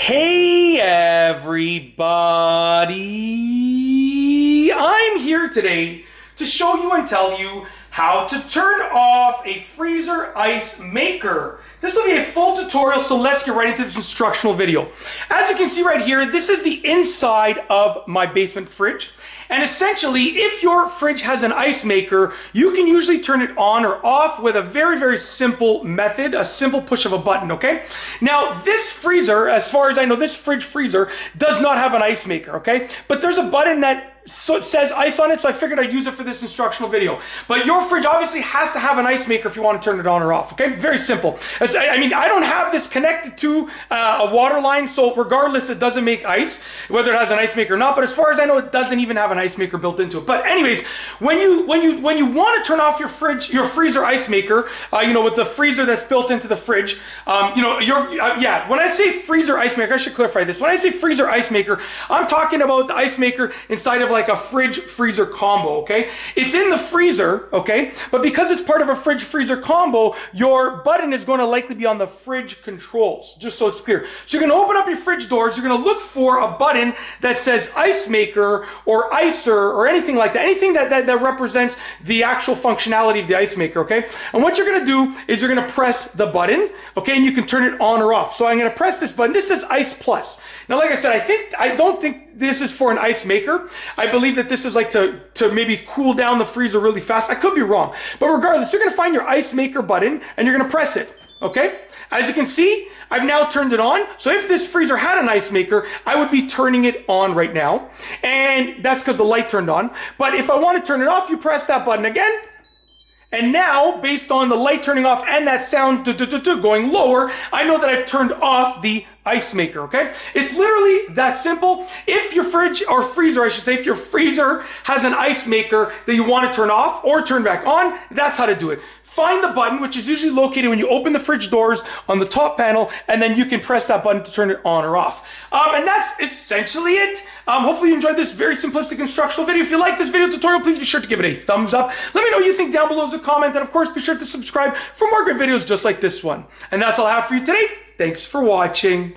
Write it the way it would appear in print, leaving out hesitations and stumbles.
Hey everybody! I'm here today to show you and tell you how to turn off a freezer ice maker. This will be a full tutorial, so let's get right into this instructional video. As you can see right here, this is the inside of my basement fridge. And essentially, if your fridge has an ice maker, you can usually turn it on or off with a very, very simple method, a simple push of a button, okay? Now, this freezer, as far as I know, this fridge freezer does not have an ice maker, okay? But there's a button that says ice on it, so I figured I'd use it for this instructional video. But your fridge obviously has to have an ice maker if you want to turn it on or off, okay? Very simple. I mean, I don't have this connected to a water line, so regardless, it doesn't make ice, whether it has an ice maker or not. But as far as I know, it doesn't even have an ice maker built into it. But anyways, when you want to turn off your freezer ice maker, with the freezer that's built into the fridge, when I say freezer ice maker, I should clarify this. When I say freezer ice maker, I'm talking about the ice maker inside of like a fridge freezer combo, okay? It's in the freezer, okay? But because it's part of a fridge freezer combo, your button is going to likely be on the fridge controls, just so it's clear. So you're going to open up your fridge doors, you're going to look for a button that says ice maker or icer or anything like that, anything that represents the actual functionality of the ice maker, okay? And what you're going to do is you're going to press the button, okay? And you can turn it on or off. So I'm going to press this button. This says Ice Plus. Now, like I said, I don't think this is for an ice maker. I believe that this is like to maybe cool down the freezer really fast. I could be wrong. But regardless, you're going to find your ice maker button and you're going to press it, okay? As you can see, I've now turned it on. So if this freezer had an ice maker, I would be turning it on right now. And that's because the light turned on. But if I want to turn it off, you press that button again. And now, based on the light turning off and that sound going lower, I know that I've turned off the ice maker, okay? It's literally that simple. If your fridge, or freezer, I should say, if your freezer has an ice maker that you want to turn off or turn back on, that's how to do it. Find the button, which is usually located when you open the fridge doors on the top panel, and then you can press that button to turn it on or off. And that's essentially it. Hopefully you enjoyed this very simplistic instructional video. If you like this video tutorial, please be sure to give it a thumbs up. Let me know what you think down below as a comment, and of course, be sure to subscribe for more great videos just like this one. And that's all I have for you today. Thanks for watching.